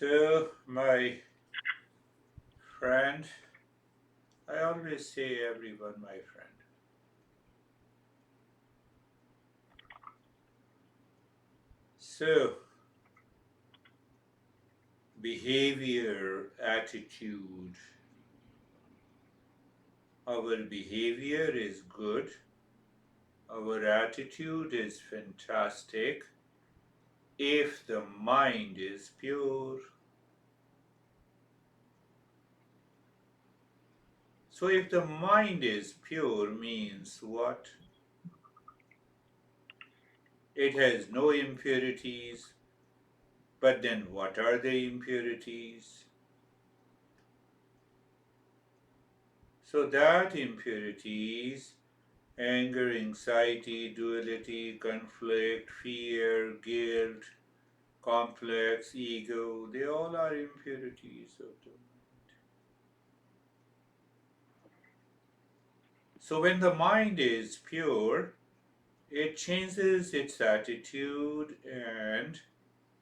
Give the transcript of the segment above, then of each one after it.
So, my friend, I always say everyone, my friend. So, behavior, attitude. Our behavior is good, our attitude is fantastic if the mind is pure. So, if the mind is pure, means what? It has no impurities. But then, what are the impurities? So, that impurities anger, anxiety, duality, conflict, fear, guilt, complex, ego, they all are impurities of the mind. So when the mind is pure, it changes its attitude and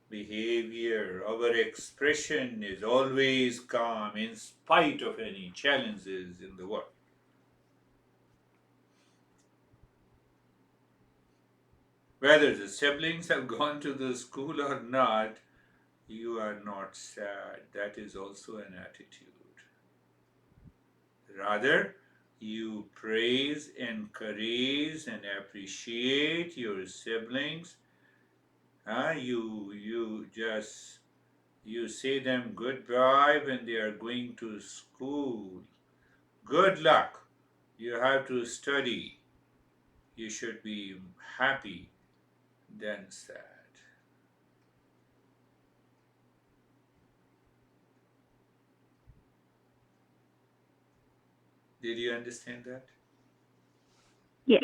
behavior. Our expression is always calm in spite of any challenges in the world. Whether the siblings have gone to the school or not, you are not sad. That is also an attitude. Rather, you praise, encourage, and appreciate your siblings. You say them goodbye when they are going to school. Good luck. You have to study. You should be happy, then sad. Did you understand that? Yes.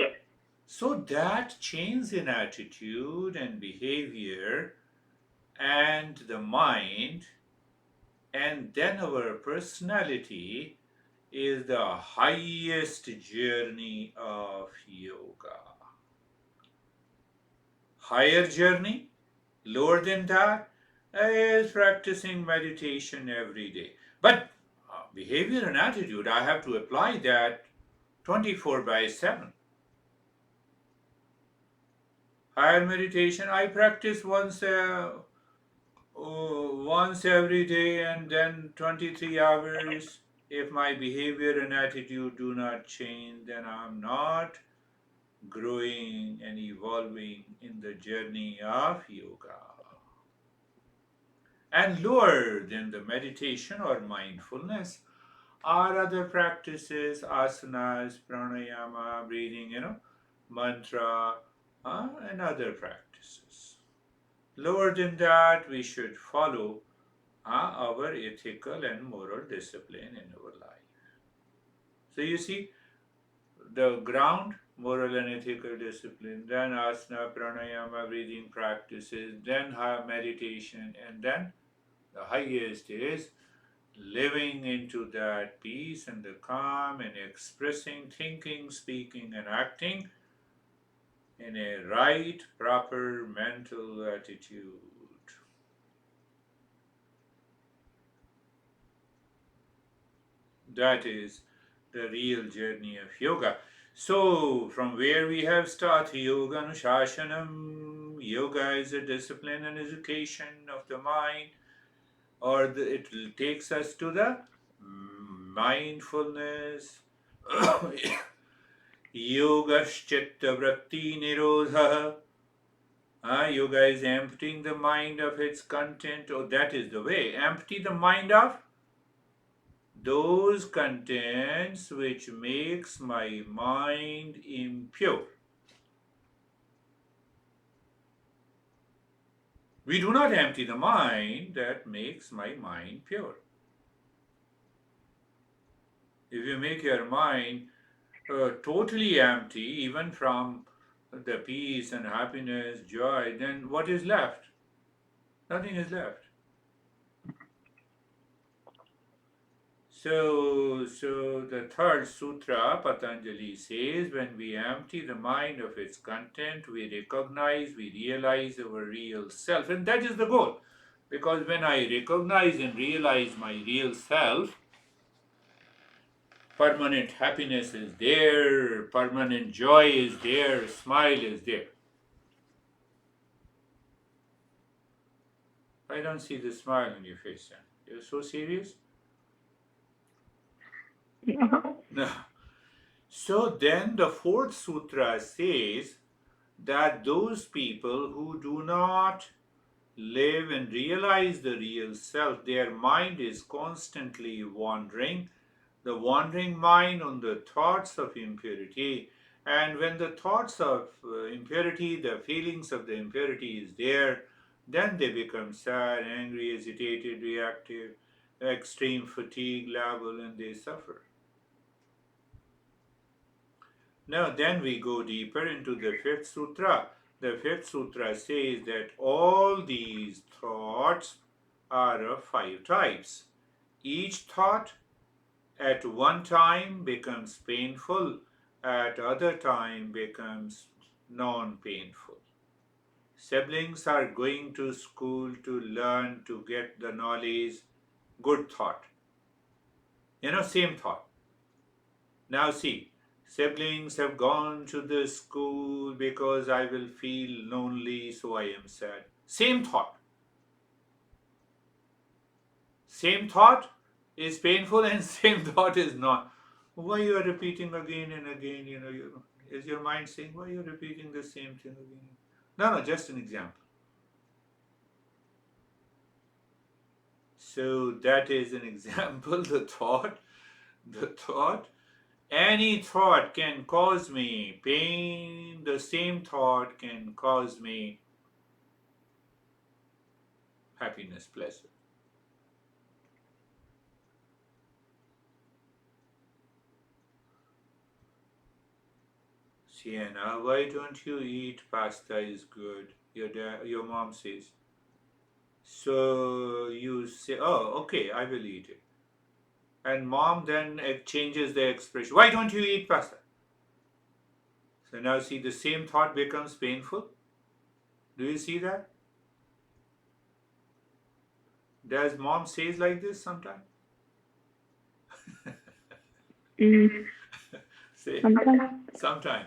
So that change in attitude and behavior and the mind and then our personality is the highest journey of yoga. Higher journey, lower than that, is practicing meditation every day. But behavior and attitude, I have to apply that 24 by 7. Higher meditation, I practice once every day and then 23 hours. If my behavior and attitude do not change, then I'm not growing and evolving in the journey of yoga. And lower than the meditation or mindfulness are other practices, asanas, pranayama, breathing, mantra, and other practices. Lower than that, we should follow our ethical and moral discipline in our life. So you see, the ground, moral and ethical discipline, then asana, pranayama, breathing practices, then meditation, and then the highest is living into that peace and the calm and expressing, thinking, speaking, and acting in a right, proper mental attitude. That is the real journey of yoga. So, from where we have started, yoga anushashanam, yoga is a discipline and education of the mind, or it takes us to the mindfulness. Yogaschitta vrakti nirodha. Yoga is emptying the mind of its content. Oh, that is the way. Empty the mind of those contents which makes my mind impure. We do not empty the mind that makes my mind pure. If you make your mind totally empty, even from the peace and happiness, joy, then what is left? Nothing is left. So the third sutra, Patanjali says, when we empty the mind of its content, we recognize, we realize our real self, and that is the goal. Because when I recognize and realize my real self, permanent happiness is there, permanent joy is there, smile is there. I don't see the smile on your face, Sam. You're so serious? Uh-huh. No. So then the fourth sutra says that those people who do not live and realize the real self, their mind is constantly wandering, the wandering mind on the thoughts of impurity. And when the thoughts of impurity, the feelings of the impurity is there, then they become sad, angry, agitated, reactive, extreme fatigue level, and they suffer. Now, then we go deeper into the fifth sutra. The fifth sutra says that all these thoughts are of five types. Each thought at one time becomes painful, at other time becomes non-painful. Siblings are going to school to learn to get the knowledge, good thought. Same thought. Now see, siblings have gone to the school because I will feel lonely, so I am sad. Same thought. Same thought is painful and same thought is not. Why you are repeating again and again, is your mind saying, why you are repeating the same thing again? No, just an example. So that is an example, the thought. Any thought can cause me pain, the same thought can cause me happiness, pleasure. Sienna, why don't you eat pasta is good? Your mom says. So you say, oh, okay, I will eat it. And mom then changes the expression. Why don't you eat pasta? So now see, the same thought becomes painful. Do you see that? Does mom says like this sometimes? Mm, Say, sometimes sometime.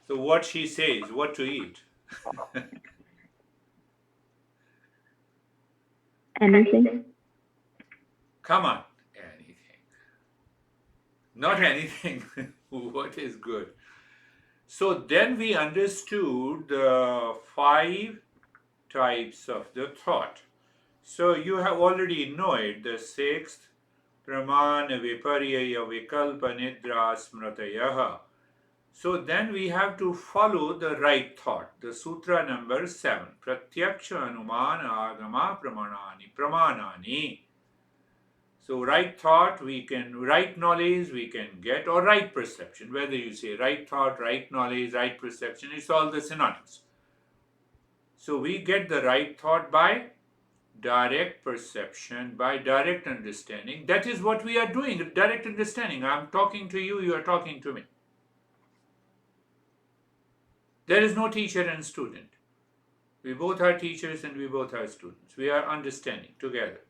So what she says, what to eat? anything. Come on, anything. Not anything. What is good? So then we understood the five types of the thought. So you have already know it. The sixth, pramana viparyaya vikalpa nidra smratayaha. So then we have to follow the right thought. The sutra number 7. Pratyaksha anumana agama pramanani. So right thought right knowledge we can get, or right perception. Whether you say right thought, right knowledge, right perception, it's all the synonyms. So we get the right thought by direct perception, by direct understanding. That is what we are doing, direct understanding. I'm talking to you, you are talking to me. There is no teacher and student. We both are teachers and we both are students. We are understanding together.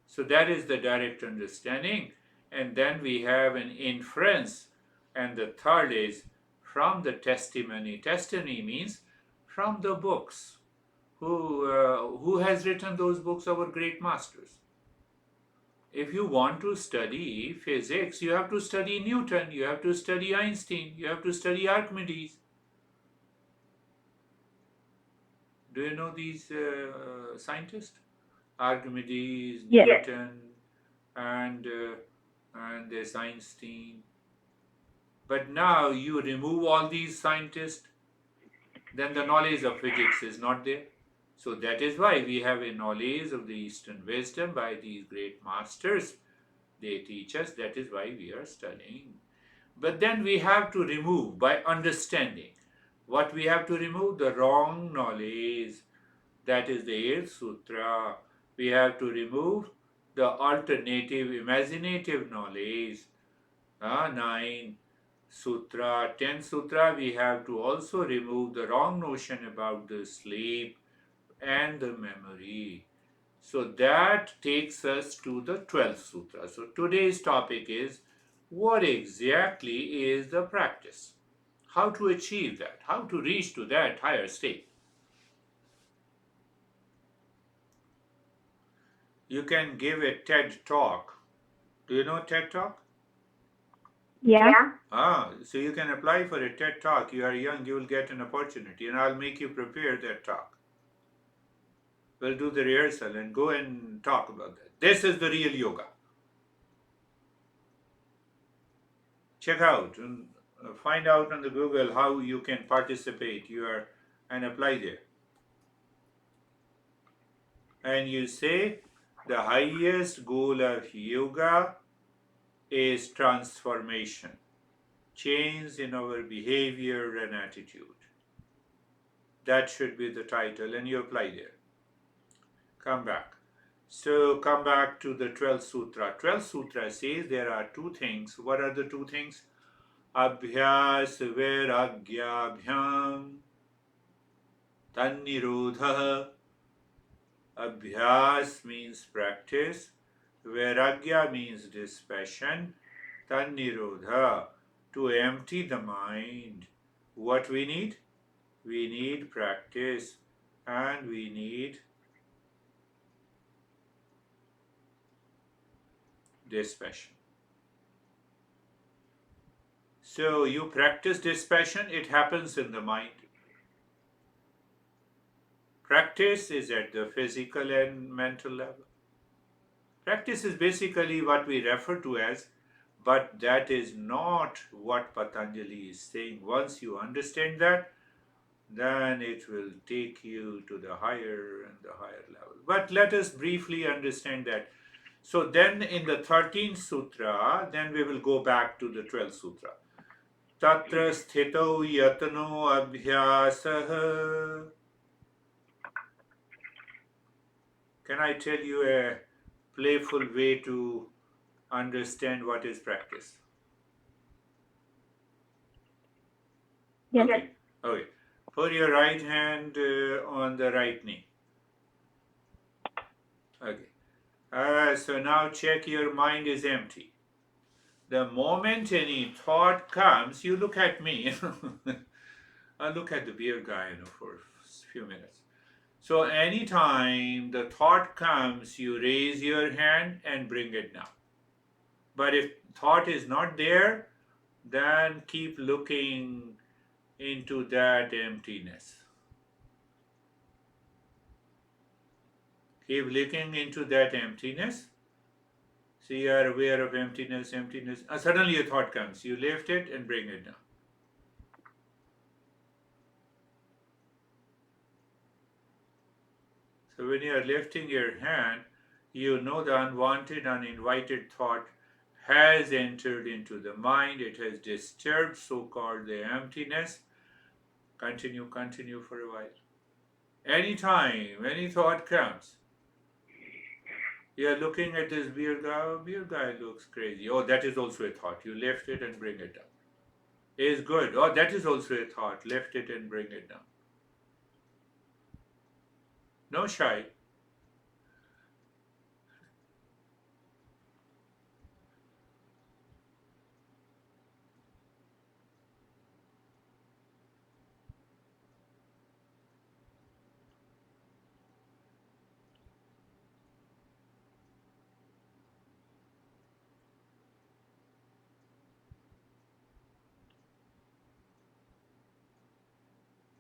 So that is the direct understanding. And then we have an inference. And the third is from the testimony. Testimony means from the books. Who has written those books? Our great masters. If you want to study physics, you have to study Newton, you have to study Einstein, you have to study Archimedes. Do you know these scientists? Archimedes, Yes. Newton, and there's Einstein. But now you remove all these scientists, then the knowledge of physics is not there. So that is why we have a knowledge of the Eastern wisdom by these great masters. They teach us, that is why we are studying. But then we have to remove by understanding. What we have to remove? The wrong knowledge. That is the 8th sutra. We have to remove the alternative imaginative knowledge. 9 sutra, 10 sutra, we have to also remove the wrong notion about the sleep. and the memory. So that takes us to the 12th sutra. So today's topic is what exactly is the practice? How to achieve that? How to reach to that higher state? You can give a TED talk. Do you know TED talk? Yeah. So you can apply for a TED talk. You are young, you will get an opportunity, and I'll make you prepare that talk. We'll do the rehearsal and go and talk about that. This is the real yoga. Check out and find out on the Google how you can participate. And apply there. And you say the highest goal of yoga is transformation, change in our behavior and attitude. That should be the title, and you apply there. Come back. So come back to the 12th sutra. 12th sutra says there are two things. What are the two things? Abhyas vairagyabhyam tannirodha. Abhyas means practice. Vairagya means dispassion. Tannirodha, to empty the mind. What we need? We need practice and we need dispassion. So you practice dispassion, it happens in the mind. Practice is at the physical and mental level. Practice is basically what we refer to as, but that is not what Patanjali is saying. Once you understand that, then it will take you to the higher and the higher level. But let us briefly understand that. So then in the 13th sutra, then we will go back to the 12th sutra. Tatra sthito yatano abhyasah. Can I tell you a playful way to understand what is practice? Yes. Okay. Okay. Put your right hand on the right knee. Okay. So now check your mind is empty. The moment any thought comes, you look at me. I look at the beer guy, for a few minutes. So anytime the thought comes, you raise your hand and bring it down. But if thought is not there, then keep looking into that emptiness. Keep looking into that emptiness. So you are aware of emptiness, emptiness. Suddenly a thought comes. You lift it and bring it down. So when you are lifting your hand, you know the unwanted, uninvited thought has entered into the mind. It has disturbed so-called the emptiness. Continue for a while. Anytime any thought comes, you are looking at this beer guy. Oh, beer guy looks crazy. Oh, that is also a thought. You lift it and bring it down. Is good. Oh, that is also a thought. Lift it and bring it down. No shy.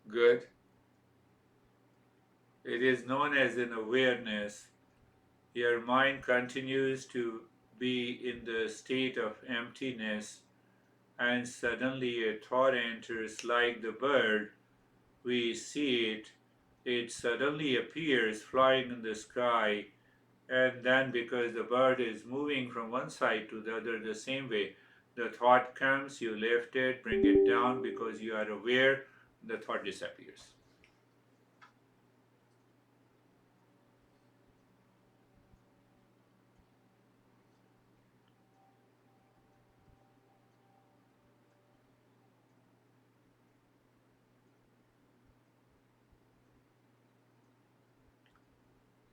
Good. It is known as an awareness. Your mind continues to be in the state of emptiness, and suddenly a thought enters like the bird. We see it, it suddenly appears flying in the sky, and then because the bird is moving from one side to the other the same way, the thought comes, you lift it, bring it down because you are aware, the thought disappears.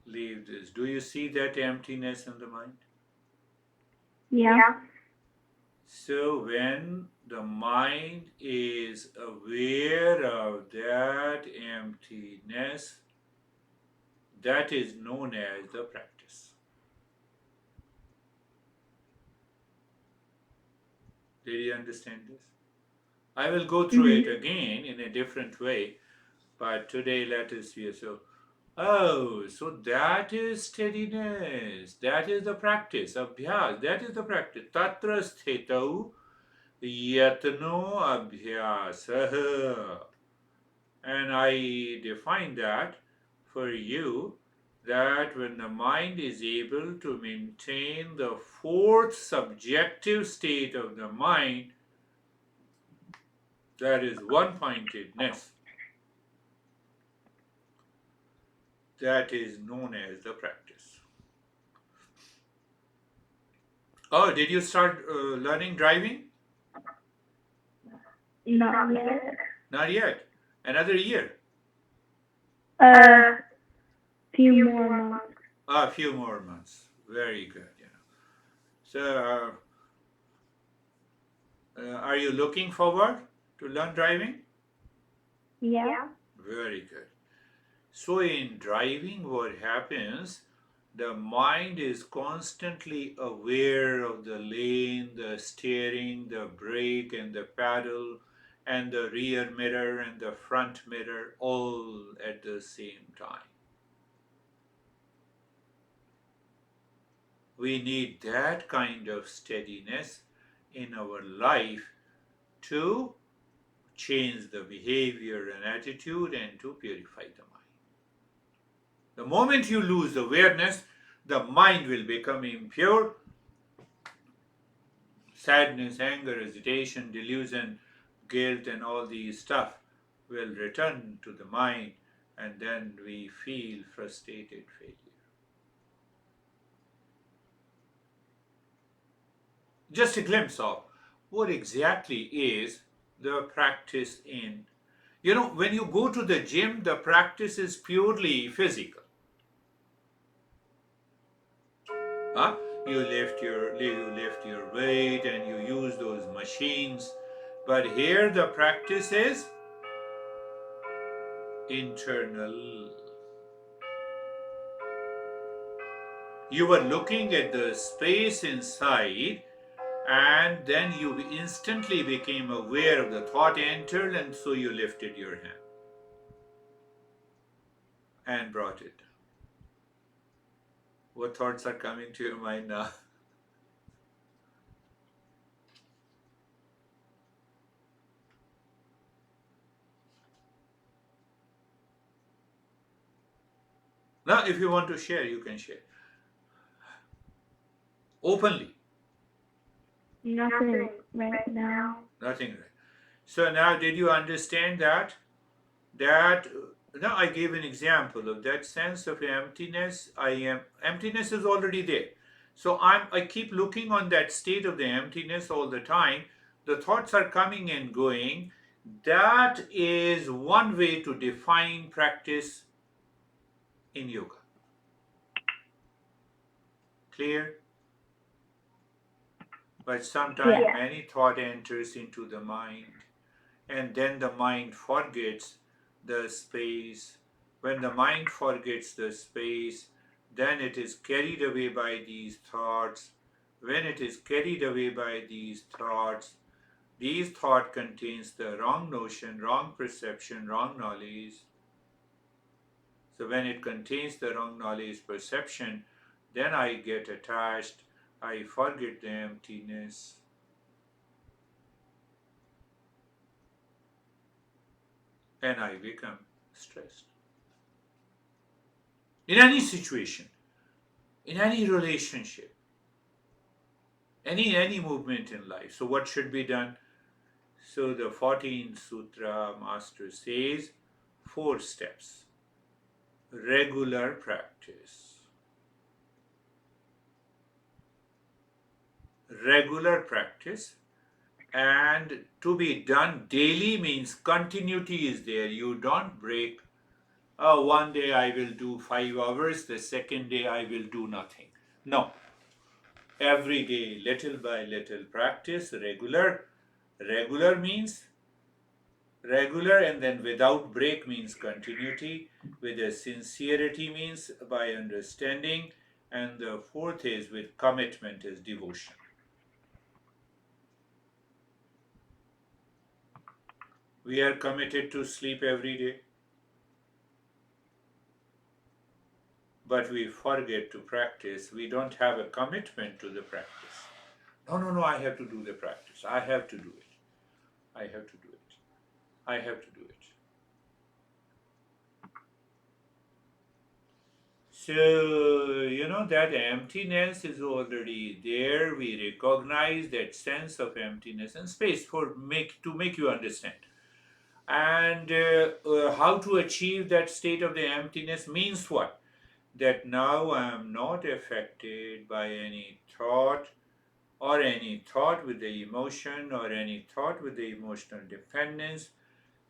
Leave this. Do you see that emptiness in the mind? Yeah. So when the mind is aware of that emptiness, that is known as the practice. Did you understand this? I will go through it Mhm. again in a different way, but today let us see. So, oh, so that is steadiness. That is the practice. Abhyas. That is the practice. Tatra sthetau yatno abhyasah. And I define that for you that when the mind is able to maintain the fourth subjective state of the mind, that is one pointedness, that is known as the practice. Oh, did you start learning driving? Not yet. Not yet. Another year. A few more months. A few more months. Very good. So, are you looking forward to learn driving? Yeah. Very good. So, in driving, what happens? The mind is constantly aware of the lane, the steering, the brake, and the paddle, and the rear mirror and the front mirror all at the same time. We need that kind of steadiness in our life to change the behavior and attitude and to purify the mind. The moment you lose awareness, the mind will become impure. Sadness, anger, hesitation, delusion, guilt, and all these stuff will return to the mind, and then we feel frustrated failure. Just a glimpse of what exactly is the practice in. When you go to the gym, the practice is purely physical. Huh? You lift your weight and you use those machines. But here the practice is internal. You were looking at the space inside, and then you instantly became aware of the thought entered, and so you lifted your hand and brought it. What thoughts are coming to your mind now? Now, if you want to share, you can share openly. Nothing right now. Nothing, right? So now, did you understand that? That now I gave an example of that sense of emptiness. Emptiness is already there. So I keep looking on that state of the emptiness all the time. The thoughts are coming and going. That is one way to define practice in yoga. Clear? But sometimes Yeah. many thought enters into the mind, and then the mind forgets the space. When the mind forgets the space, then it is carried away by these thoughts. When it is carried away by these thought contains the wrong notion, wrong perception, wrong knowledge. So when it contains the wrong knowledge, perception, then I get attached, I forget the emptiness, and I become stressed. In any situation, in any relationship, any movement in life. So what should be done? So the 14th Sutra Master says 4 steps. Regular practice. Regular practice, and to be done daily means continuity is there. You don't break Oh, one day I will do 5 hours, the second day I will do nothing. No, every day, little by little practice, regular. Regular means regular, and then without break means continuity. With a sincerity means by understanding. And the fourth is with commitment is devotion. We are committed to sleep every day, but we forget to practice. We don't have a commitment to the practice. No, no, no, I have to do the practice. I have to do it. I have to do it. I have to do it. So, that emptiness is already there. We recognize that sense of emptiness and space to make you understand. And how to achieve that state of the emptiness means what? That now I am not affected by any thought, or any thought with the emotion, or any thought with the emotional dependence.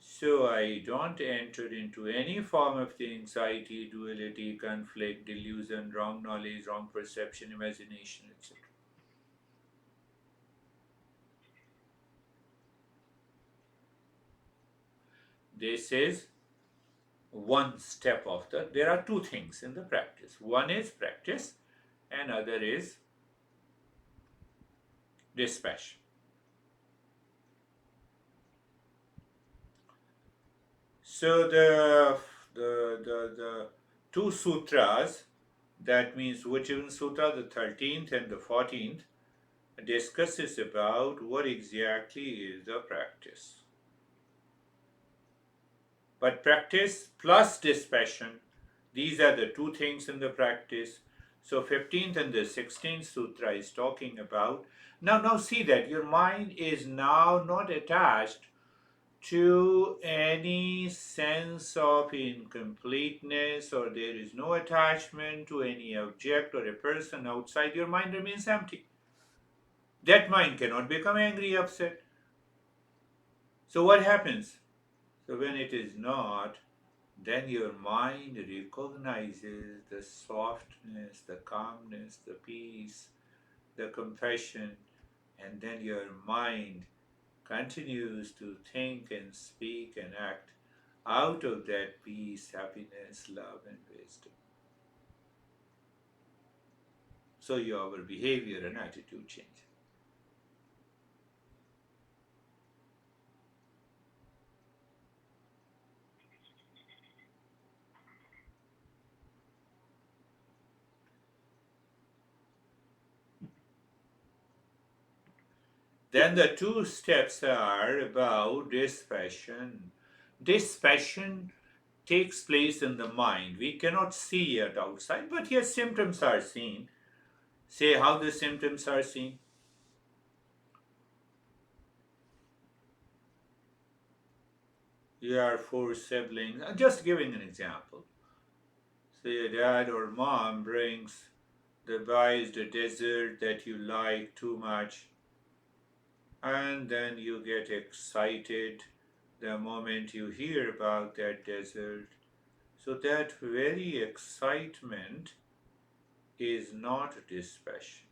So I don't enter into any form of the anxiety, duality, conflict, delusion, wrong knowledge, wrong perception, imagination, etc. This is one step of there are two things in the practice. One is practice, and other is dispassion. So the two sutras, that means Vajrayana Sutra, the 13th and the 14th, discusses about what exactly is the practice. But practice plus dispassion, these are the two things in the practice. So 15th and the 16th sutra is talking about now see that your mind is now not attached to any sense of incompleteness, or there is no attachment to any object or a person outside. Your mind remains empty. That mind cannot become angry, upset. So what happens? So when it is not, then your mind recognizes the softness, the calmness, the peace, the compassion, and then your mind continues to think and speak and act out of that peace, happiness, love, and wisdom. So your behavior and attitude change. Then the two steps are about dispassion. Dispassion takes place in the mind. We cannot see it outside, but yes, symptoms are seen. Say how the symptoms are seen. You are four siblings. Just giving an example. So your dad or mom buys the dessert that you like too much, and then you get excited the moment you hear about that dessert. So that very excitement is not dispassion.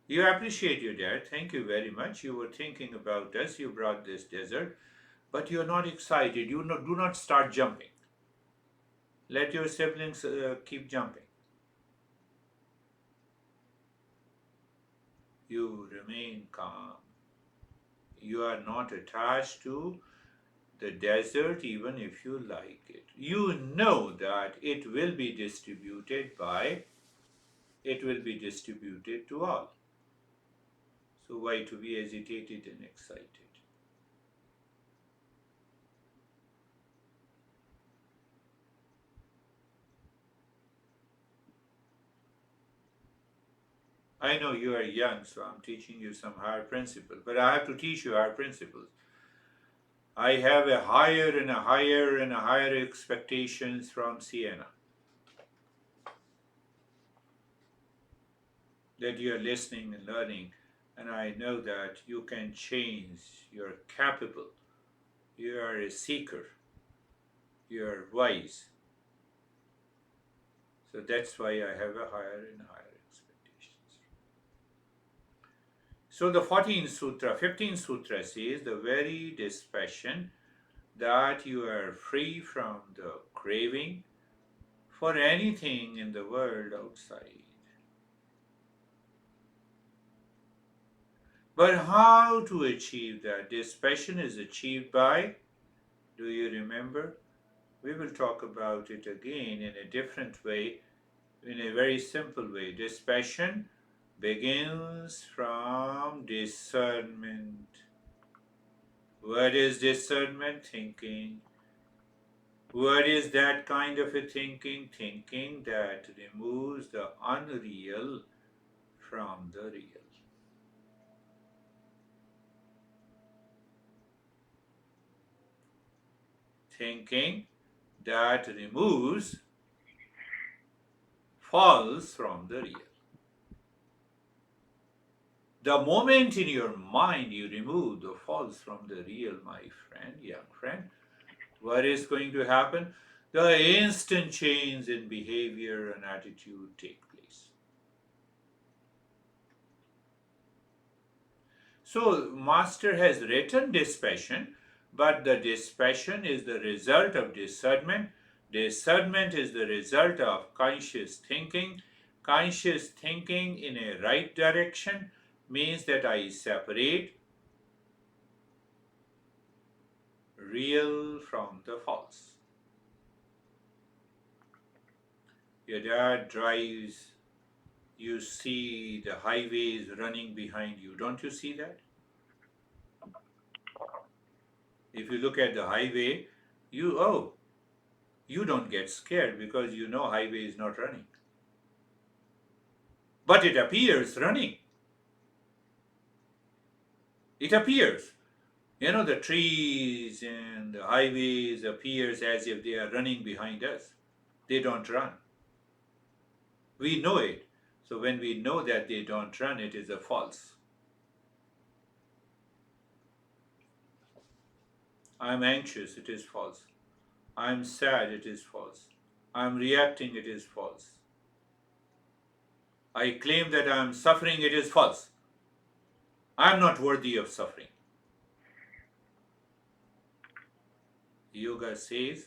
You appreciate your dad. Thank you very much. You were thinking about us. You brought this dessert, but you're not excited. Do not start jumping. Let your siblings keep jumping. You remain calm. You are not attached to the desert even if you like it. You know that it will be distributed to all. So why to be agitated and excited? I know you are young, so I'm teaching you some higher principles, but I have to teach you higher principles. I have a higher and a higher and a higher expectations from Sienna, that you are listening and learning, and I know that you can change. You're capable. You are a seeker. You are wise. So that's why I have a higher and higher expectations. So the 14th Sutra, 15th Sutra says the very dispassion that you are free from the craving for anything in the world outside. But how to achieve that? Dispassion is achieved by, do you remember? We will talk about it again in a different way, in a very simple way. Dispassion begins from discernment. What is discernment? Thinking. What is that kind of a thinking? Thinking that removes the unreal from the real. Thinking that removes false from the real. The moment in your mind you remove the false from the real, my friend, young friend, what is going to happen? The instant change in behavior and attitude take place. So, Master has written dispassion, but the dispassion is the result of discernment. Discernment is the result of conscious thinking. Conscious thinking in a right direction means that I separate real from the false. Your dad drives, you see the highways running behind you. Don't you see that? If you look at the highway, you don't get scared because you know highway is not running. But it appears running. It appears. The trees and the highways appears as if they are running behind us. They don't run. We know it. So when we know that they don't run, it is a false. I'm anxious, it is false. I'm sad, it is false. I'm reacting, it is false. I claim that I'm suffering, it is false. I'm not worthy of suffering. Yoga says,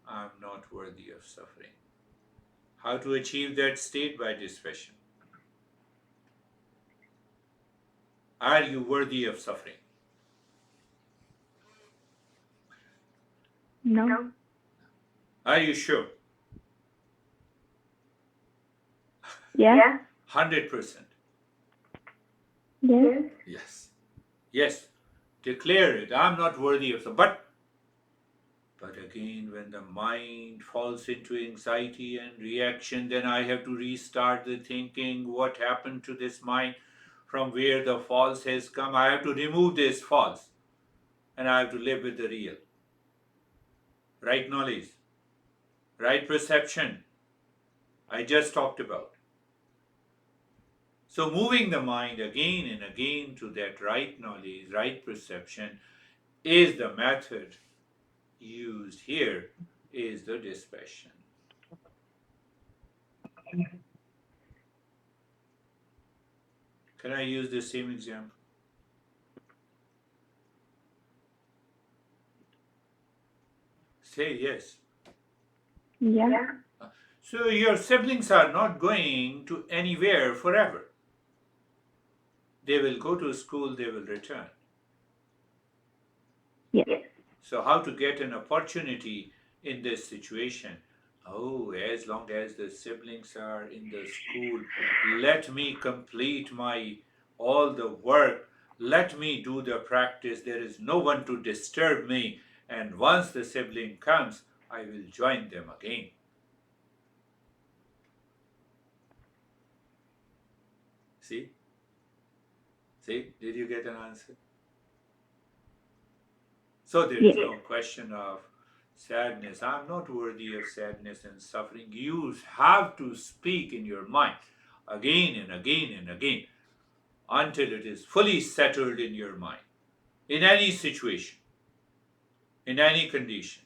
I'm not worthy of suffering. How to achieve that state? By dispassion. Are you worthy of suffering? No. Are you sure? Yeah. 100%. Yes. Yes. Yes. Declare it. I'm not worthy of suffering. But again, when the mind falls into anxiety and reaction, then I have to restart the thinking. What happened to this mind? From where the false has come? I have to remove this false. And I have to live with the real. Right knowledge. Right perception. I just talked about. So moving the mind again and again to that right knowledge, right perception is the method used here, is the dispassion. Can I use the same example? Say yes. Yeah. So your siblings are not going to anywhere forever. They will go to school, they will return. Yes. So how to get an opportunity in this situation? Oh, as long as the siblings are in the school, let me complete my all the work. Let me do the practice. There is no one to disturb me. And once the sibling comes, I will join them again. See? See? Did you get an answer? So there is Yes. no question of sadness. I'm not worthy of sadness and suffering. You have to speak in your mind again and again and again until it is fully settled in your mind in any situation. in any condition,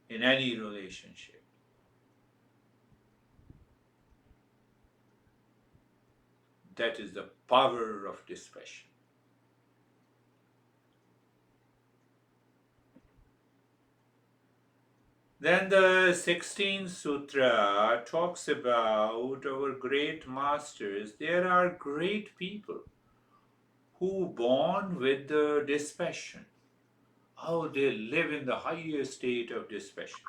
in any relationship. That is the power of dispassion. Then the 16th Sutra talks about our great masters. There are great people who born with the dispassion. How they live in the highest state of dispassion.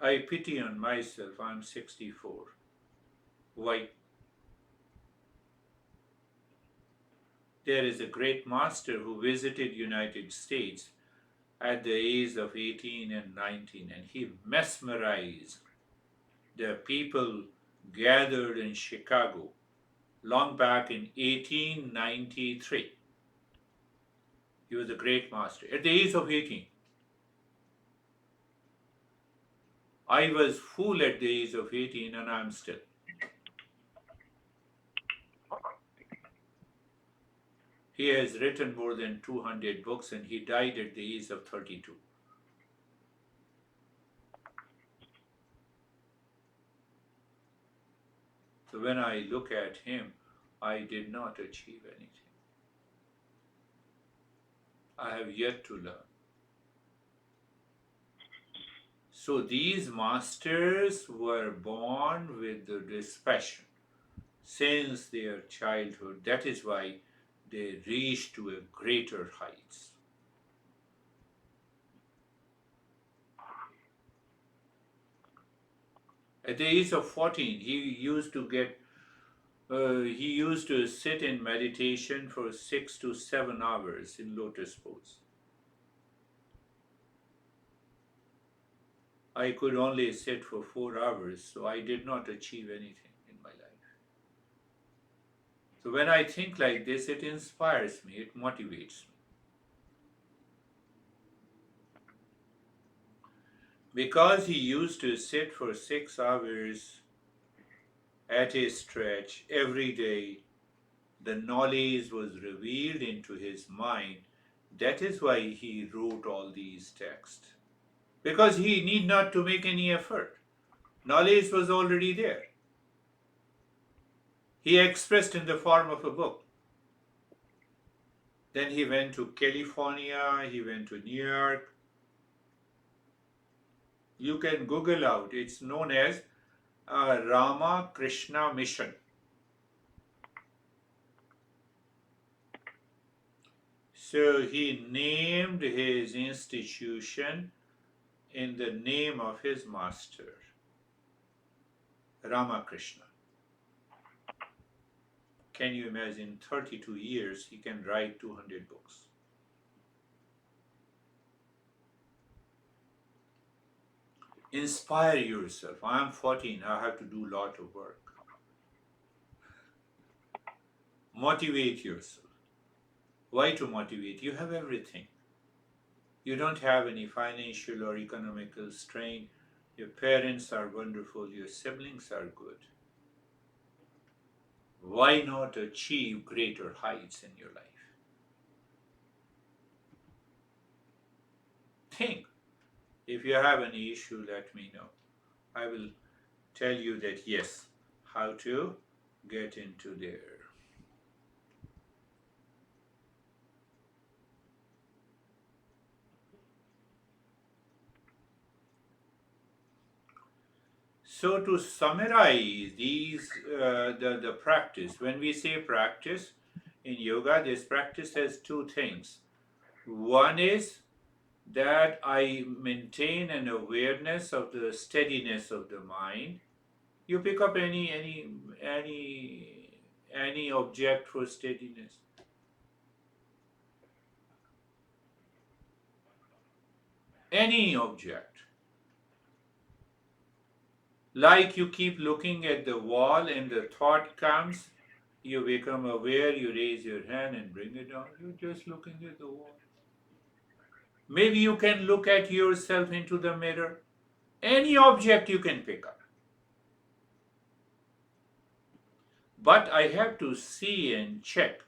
I pity on myself, I'm 64. Why? There is a great master who visited United States at the age of 18 and 19, and he mesmerized the people gathered in Chicago long back in 1893. He was a great master at the age of 18. I was fool at the age of 18 and I'm still. He has written more than 200 books and he died at the age of 32. So when I look at him, I did not achieve anything. I have yet to learn. So these masters were born with this passion since their childhood. That is why they reached to a greater heights. At the age of 14, he used to sit in meditation for 6 to 7 hours in lotus pose. I could only sit for 4 hours, so I did not achieve anything in my life. So when I think like this, it inspires me, it motivates me. Because he used to sit for 6 hours at a stretch every day, the knowledge was revealed into his mind. That is why he wrote all these texts. Because he need not to make any effort. Knowledge was already there. He expressed in the form of a book. Then he went to California, he went to New York. You can Google out, it's known as Rama Krishna Mission. So he named his institution in the name of his master, Ramakrishna. Can you imagine 32 years he can write 200 books? Inspire yourself. I am 14, I have to do a lot of work. Motivate yourself. Why to motivate? You have everything. You don't have any financial or economical strain. Your parents are wonderful. Your siblings are good. Why not achieve greater heights in your life? Think. If you have any issue, let me know. I will tell you that yes, how to get into there. So to summarize the practice, when we say practice in yoga, this practice has two things. One is that I maintain an awareness of the steadiness of the mind. You pick up any object for steadiness. Any object. Like you keep looking at the wall and the thought comes, you become aware, you raise your hand and bring it down. You're just looking at the wall. Maybe you can look at yourself into the mirror. Any object you can pick up. But I have to see and check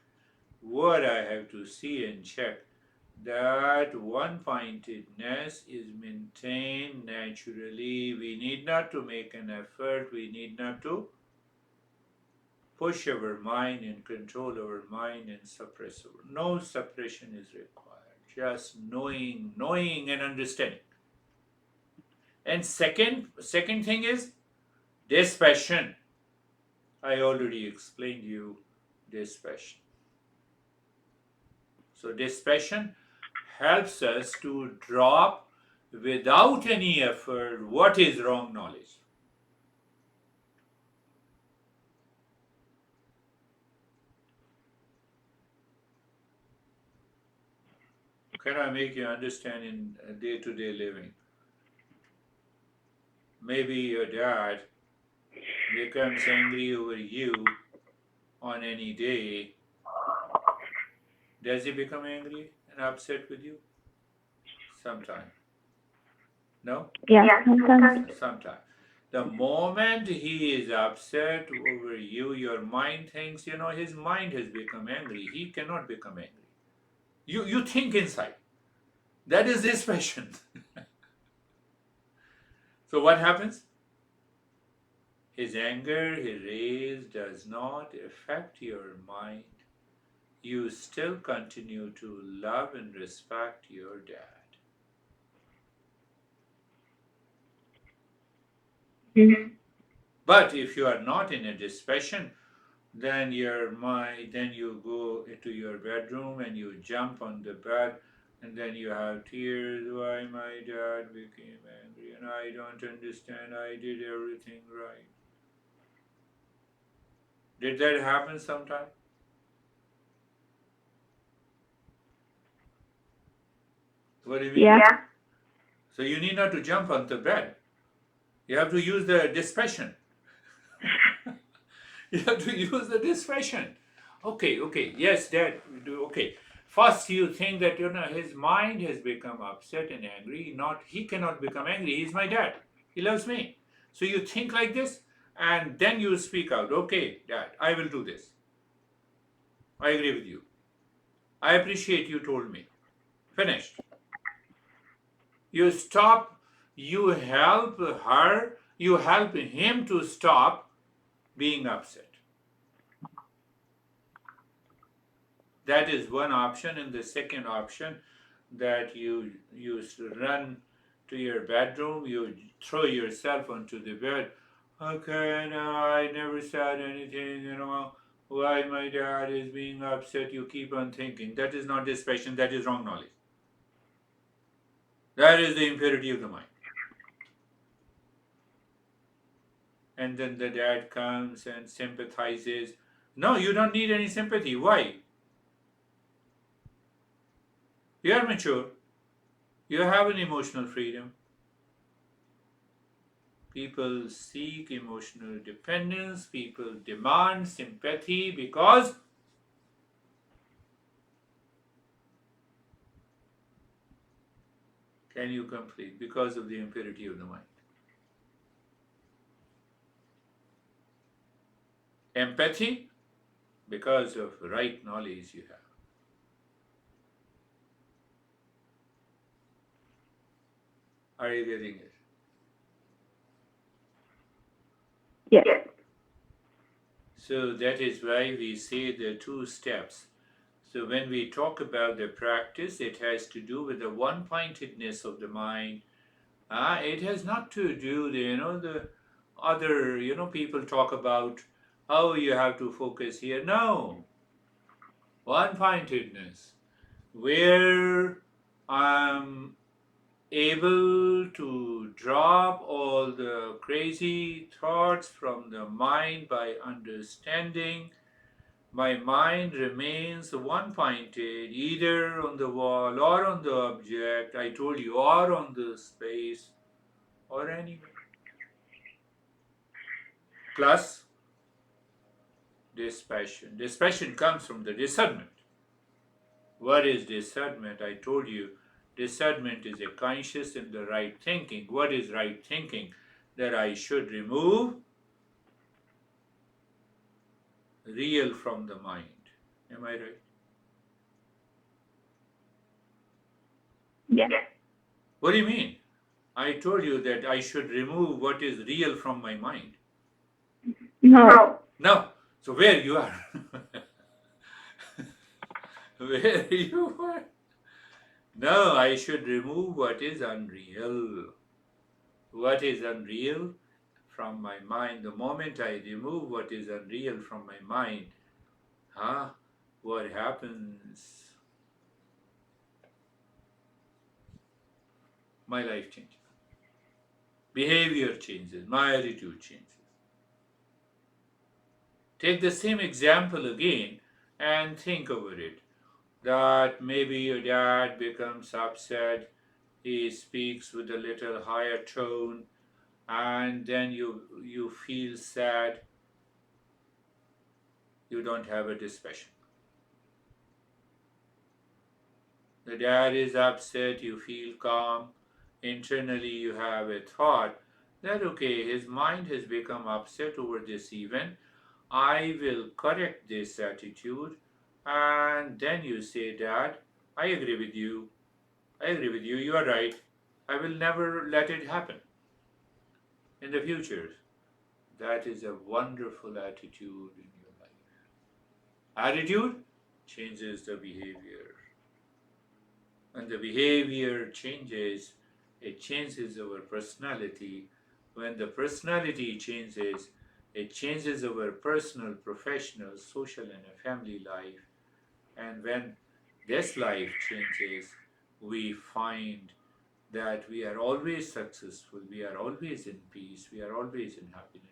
what I have to see and check, that one-pointedness is maintained naturally. We need not to make an effort. We need not to push our mind and control our mind and suppress our. No suppression is required. Just knowing and understanding. And second thing is dispassion. I already explained you dispassion. So dispassion helps us to drop without any effort what is wrong knowledge. Can I make you understand in day-to-day living? Maybe your dad becomes angry over you on any day. Does he become angry and upset with you? Sometime. No? Yeah, sometimes. Sometime. The moment he is upset over you, your mind thinks, his mind has become angry. He cannot become angry. You think inside. That is his passion. So what happens? His anger, his rage does not affect your mind. You still continue to love and respect your dad. Mm. But if you are not in a dispassion, then you go into your bedroom and you jump on the bed and then you have tears. Why my dad became angry and I don't understand. I did everything right. Did that happen sometime? What do you mean? Yeah. So you need not to jump on the bed. You have to use the dispassion. You have to use the dispassion. Okay, yes, Dad, do okay. First, you think that his mind has become upset and angry. Not he cannot become angry. He's my dad. He loves me. So you think like this, and then you speak out. Okay, Dad, I will do this. I agree with you. I appreciate you told me. Finished. You stop. You help her. You help him to stop being upset. That is one option, and the second option, that you run to your bedroom, you throw yourself onto the bed. Okay, no, I never said anything. Why my dad is being upset? You keep on thinking. That is not dispassion. That is wrong knowledge. That is the impurity of the mind. And then the dad comes and sympathizes. No, you don't need any sympathy. Why? You are mature. You have an emotional freedom. People seek emotional dependence. People demand sympathy because can you complete? Because of the impurity of the mind. Empathy because of right knowledge you have. Are you getting it? Yes. So that is why we say the two steps. So when we talk about the practice, it has to do with the one-pointedness of the mind. It has not to do the other people talk about how you have to focus here. No, one-pointedness, where I'm able to drop all the crazy thoughts from the mind by understanding. My mind remains one pointed either on the wall or on the object, I told you, or on the space or anywhere. Plus, dispassion. Dispassion comes from the discernment. What is discernment? I told you, discernment is a conscious and the right thinking. What is right thinking? That I should remove real from the mind. Am I right? Yes. What do you mean? I told you that I should remove what is real from my mind. No. No. So where you are? Where you are? No, I should remove what is unreal. What is unreal from my mind. The moment I remove what is unreal from my mind, what happens? My life changes. Behavior changes. My attitude changes. Take the same example again and think over it. That maybe your dad becomes upset, he speaks with a little higher tone, and then you feel sad, you don't have a dispassion. The dad is upset, you feel calm, internally you have a thought that okay, his mind has become upset over this event, I will correct this attitude, and then you say, Dad, I agree with you. I agree with you. You are right. I will never let it happen in the future. That is a wonderful attitude in your life. Attitude changes the behavior. When the behavior changes, it changes our personality. When the personality changes, it changes our personal, professional, social, and a family life. And when this life changes, we find that we are always successful, we are always in peace, we are always in happiness.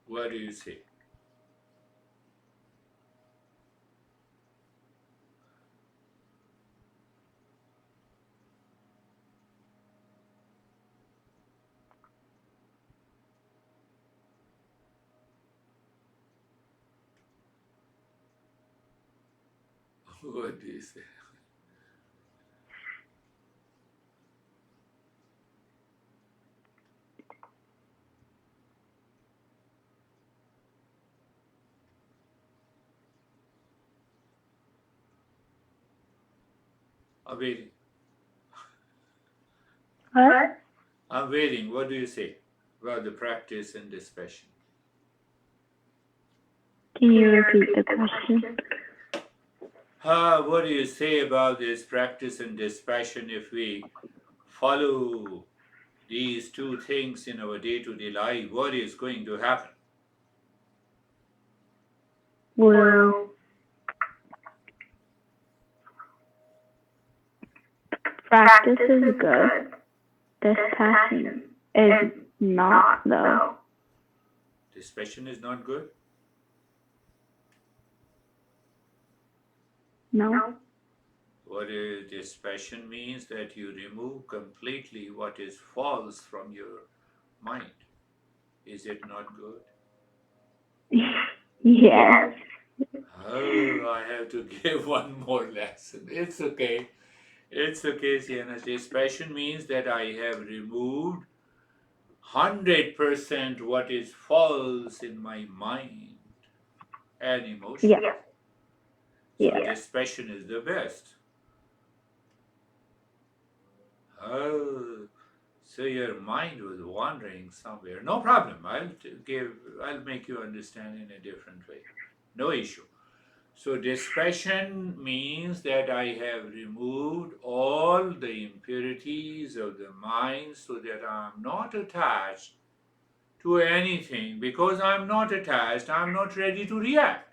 What do you say? What do you say? I'm waiting. What? I'm waiting. What do you say about the practice and dispassion? Can you repeat the question? What do you say about this practice and dispassion if we follow these two things in our day to day life? What is going to happen? Well, practice is good. This passion is not, though. Dispassion is not good? No. What is dispassion means that you remove completely what is false from your mind. Is it not good? Yes. Oh, I have to give one more lesson. It's okay. It's okay, Sienna. Dispassion means that I have removed 100% what is false in my mind and emotion. Yes. So Yes. dispassion is the best. Oh, so your mind was wandering somewhere. No problem. I'll make you understand in a different way. No issue. So dispassion means that I have removed all the impurities of the mind so that I'm not attached to anything. Because I'm not attached, I'm not ready to react.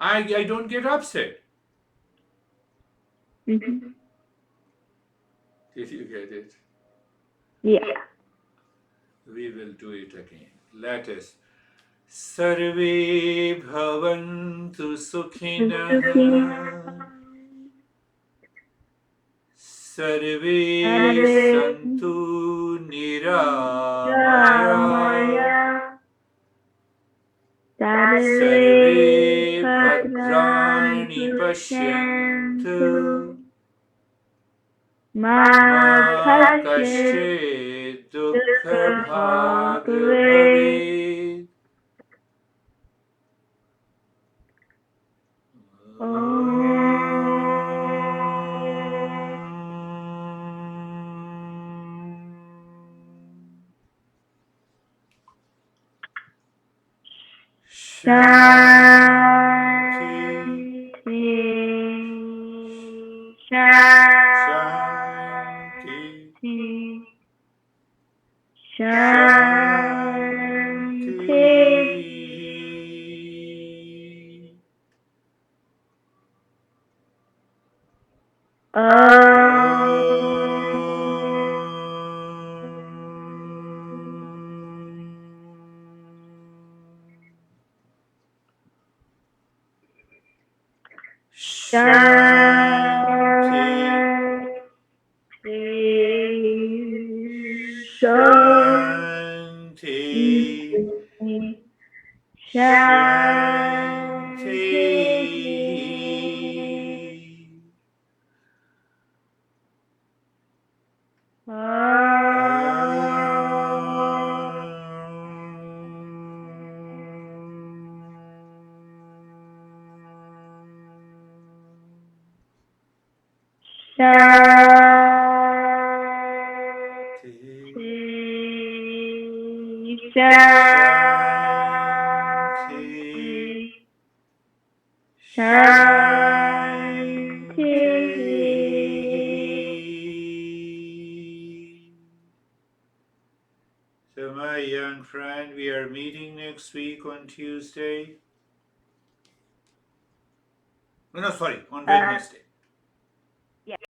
I don't get upset. Mm-hmm. Did you get it? Yes. We will do it again. Let us. Sarve bhavantu sukhinah. Sarve santu niramaya. Sarve bhadrani pashyantu. Ma Ma kashe kashe dukkha dukha bhag bhave. bhavet. Shanti, Shanti, Shanti, Shanti, Shanti. Shanti. Shanti, Shanti, Shanti. Shanti, Shanti. So, my young friend, we are meeting next week on Tuesday. No, sorry, on Wednesday.